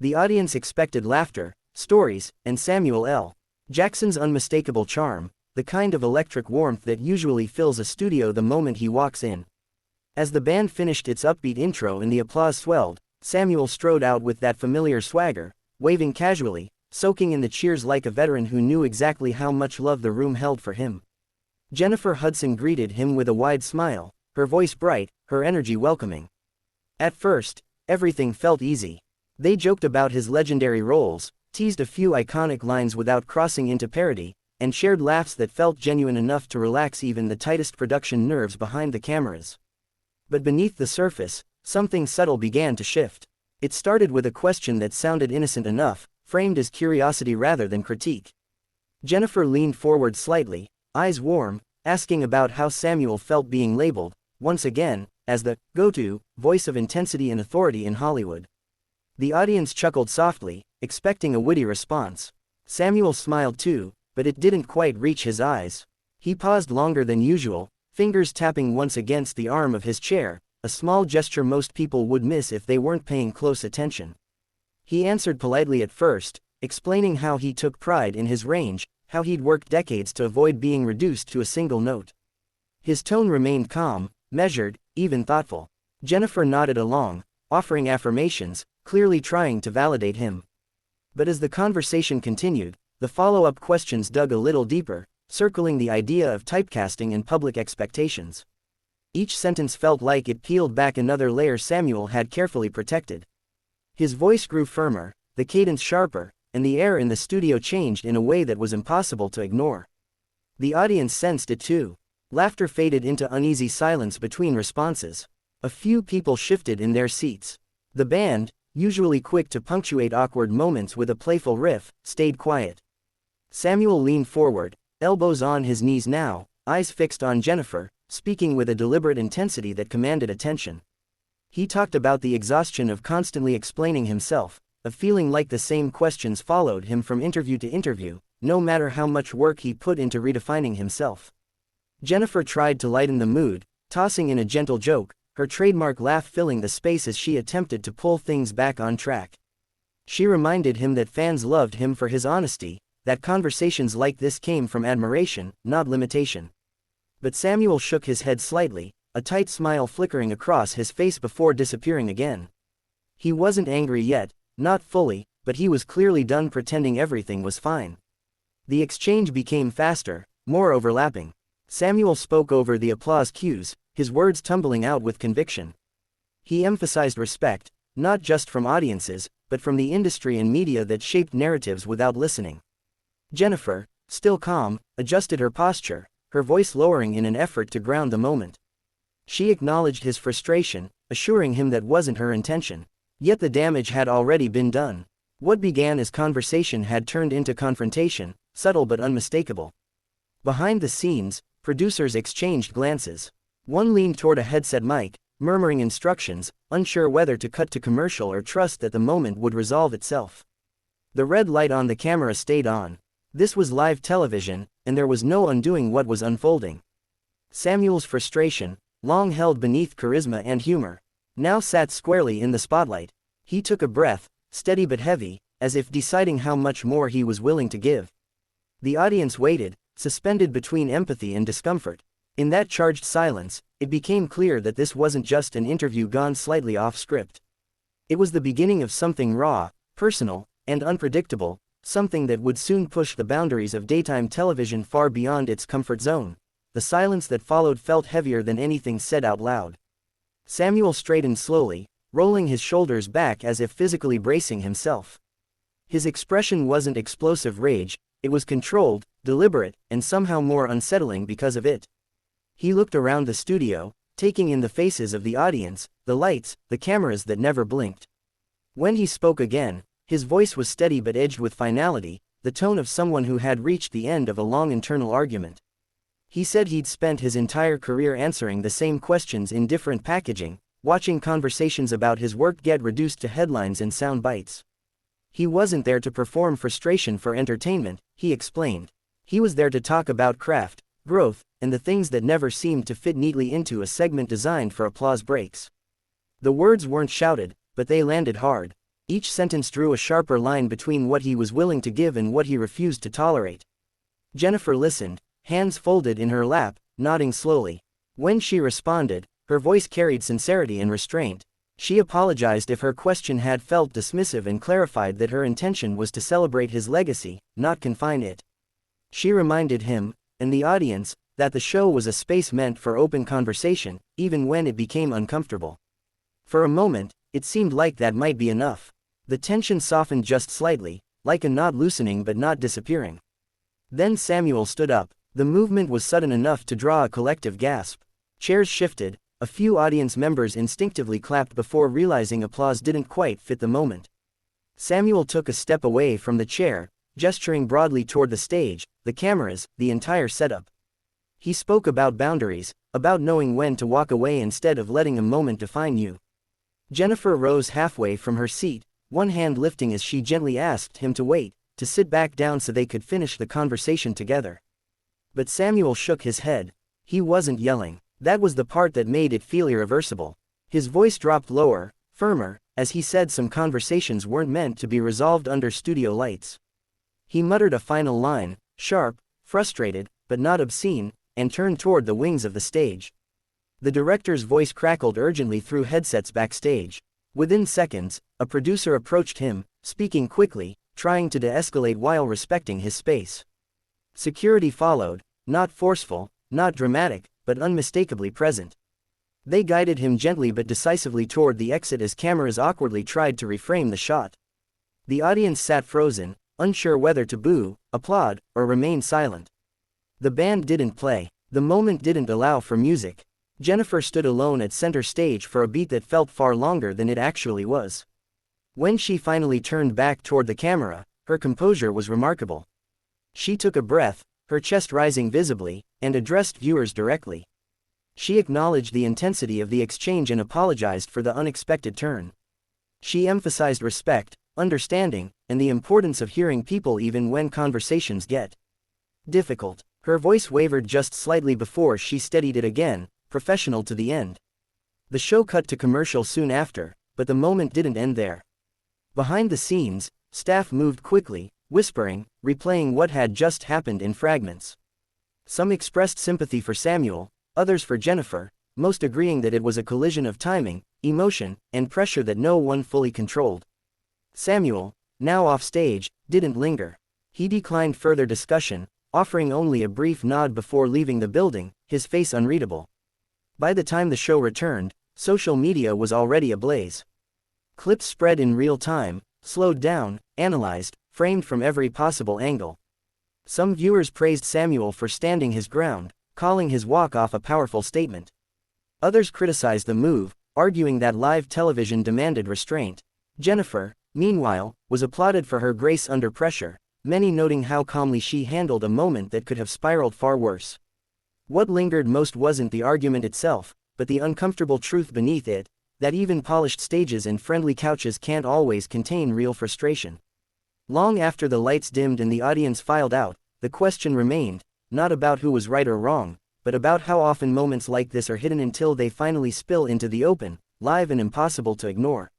The audience expected laughter, stories, and Samuel L. Jackson's unmistakable charm, the kind of electric warmth that usually fills a studio the moment he walks in. As the band finished its upbeat intro and the applause swelled, Samuel strode out with that familiar swagger, waving casually, soaking in the cheers like a veteran who knew exactly how much love the room held for him. Jennifer Hudson greeted him with a wide smile, her voice bright, her energy welcoming. At first, everything felt easy. They joked about his legendary roles, teased a few iconic lines without crossing into parody, and shared laughs that felt genuine enough to relax even the tightest production nerves behind the cameras. But beneath the surface, something subtle began to shift. It started with a question that sounded innocent enough, framed as curiosity rather than critique. Jennifer leaned forward slightly, eyes warm, asking about how Samuel felt being labeled, once again, as the go-to voice of intensity and authority in Hollywood. The audience chuckled softly, expecting a witty response. Samuel smiled too, but it didn't quite reach his eyes. He paused longer than usual, fingers tapping once against the arm of his chair, a small gesture most people would miss if they weren't paying close attention. He answered politely at first, explaining how he took pride in his range, how he'd worked decades to avoid being reduced to a single note. His tone remained calm, measured, even thoughtful. Jennifer nodded along, offering affirmations, clearly trying to validate him. But as the conversation continued, the follow-up questions dug a little deeper, circling the idea of typecasting and public expectations. Each sentence felt like it peeled back another layer Samuel had carefully protected. His voice grew firmer, the cadence sharper, and the air in the studio changed in a way that was impossible to ignore. The audience sensed it too. Laughter faded into uneasy silence between responses. A few people shifted in their seats. The band, usually quick to punctuate awkward moments with a playful riff, stayed quiet. Samuel leaned forward, elbows on his knees now, eyes fixed on Jennifer, speaking with a deliberate intensity that commanded attention. He talked about the exhaustion of constantly explaining himself, of feeling like the same questions followed him from interview to interview, no matter how much work he put into redefining himself. Jennifer tried to lighten the mood, tossing in a gentle joke, her trademark laugh filling the space as she attempted to pull things back on track. She reminded him that fans loved him for his honesty, that conversations like this came from admiration, not limitation. But Samuel shook his head slightly, a tight smile flickering across his face before disappearing again. He wasn't angry yet, not fully, but he was clearly done pretending everything was fine. The exchange became faster, more overlapping. Samuel spoke over the applause cues, his words tumbling out with conviction. He emphasized respect, not just from audiences, but from the industry and media that shaped narratives without listening. Jennifer, still calm, adjusted her posture, her voice lowering in an effort to ground the moment. She acknowledged his frustration, assuring him that wasn't her intention. Yet the damage had already been done. What began as conversation had turned into confrontation, subtle but unmistakable. Behind the scenes, producers exchanged glances. One leaned toward a headset mic, murmuring instructions, unsure whether to cut to commercial or trust that the moment would resolve itself. The red light on the camera stayed on. This was live television, and there was no undoing what was unfolding. Samuel's frustration, long held beneath charisma and humor, now sat squarely in the spotlight. He took a breath, steady but heavy, as if deciding how much more he was willing to give. The audience waited, suspended between empathy and discomfort. In that charged silence, it became clear that this wasn't just an interview gone slightly off script. It was the beginning of something raw, personal, and unpredictable, something that would soon push the boundaries of daytime television far beyond its comfort zone. The silence that followed felt heavier than anything said out loud. Samuel straightened slowly, rolling his shoulders back as if physically bracing himself. His expression wasn't explosive rage, it was controlled, deliberate, and somehow more unsettling because of it. He looked around the studio, taking in the faces of the audience, the lights, the cameras that never blinked. When he spoke again, his voice was steady but edged with finality, the tone of someone who had reached the end of a long internal argument. He said he'd spent his entire career answering the same questions in different packaging, watching conversations about his work get reduced to headlines and sound bites. He wasn't there to perform frustration for entertainment, he explained. He was there to talk about craft, growth, and the things that never seemed to fit neatly into a segment designed for applause breaks. The words weren't shouted, but they landed hard. Each sentence drew a sharper line between what he was willing to give and what he refused to tolerate. Jennifer listened, hands folded in her lap, nodding slowly. When she responded, her voice carried sincerity and restraint. She apologized if her question had felt dismissive and clarified that her intention was to celebrate his legacy, not confine it. She reminded him, and the audience, that the show was a space meant for open conversation, even when it became uncomfortable. For a moment, it seemed like that might be enough. The tension softened just slightly, like a knot loosening but not disappearing. Then Samuel stood up. The movement was sudden enough to draw a collective gasp. Chairs shifted, a few audience members instinctively clapped before realizing applause didn't quite fit the moment. Samuel took a step away from the chair, gesturing broadly toward the stage, the cameras, the entire setup. He spoke about boundaries, about knowing when to walk away instead of letting a moment define you. Jennifer rose halfway from her seat, one hand lifting as she gently asked him to wait, to sit back down so they could finish the conversation together. But Samuel shook his head. He wasn't yelling. That was the part that made it feel irreversible. His voice dropped lower, firmer, as he said some conversations weren't meant to be resolved under studio lights. He muttered a final line, sharp, frustrated, but not obscene, and turned toward the wings of the stage. The director's voice crackled urgently through headsets backstage. Within seconds, a producer approached him, speaking quickly, trying to de-escalate while respecting his space. Security followed, not forceful, not dramatic, but unmistakably present. They guided him gently but decisively toward the exit as cameras awkwardly tried to reframe the shot. The audience sat frozen, unsure whether to boo, applaud, or remain silent. The band didn't play. The moment didn't allow for music. Jennifer stood alone at center stage for a beat that felt far longer than it actually was. When she finally turned back toward the camera, her composure was remarkable. She took a breath, her chest rising visibly, and addressed viewers directly. She acknowledged the intensity of the exchange and apologized for the unexpected turn. She emphasized respect, understanding, and the importance of hearing people even when conversations get difficult. Her voice wavered just slightly before she steadied it again, professional to the end. The show cut to commercial soon after, but the moment didn't end there. Behind the scenes, staff moved quickly, whispering, replaying what had just happened in fragments. Some expressed sympathy for Samuel, others for Jennifer, most agreeing that it was a collision of timing, emotion, and pressure that no one fully controlled. Samuel, now off stage, didn't linger. He declined further discussion, offering only a brief nod before leaving the building, his face unreadable. By the time the show returned, social media was already ablaze. Clips spread in real time, slowed down, analyzed, framed from every possible angle. Some viewers praised Samuel for standing his ground, calling his walk-off a powerful statement. Others criticized the move, arguing that live television demanded restraint. Jennifer, meanwhile, was applauded for her grace under pressure, many noting how calmly she handled a moment that could have spiraled far worse. What lingered most wasn't the argument itself, but the uncomfortable truth beneath it, that even polished stages and friendly couches can't always contain real frustration. Long after the lights dimmed and the audience filed out, the question remained, not about who was right or wrong, but about how often moments like this are hidden until they finally spill into the open, live and impossible to ignore.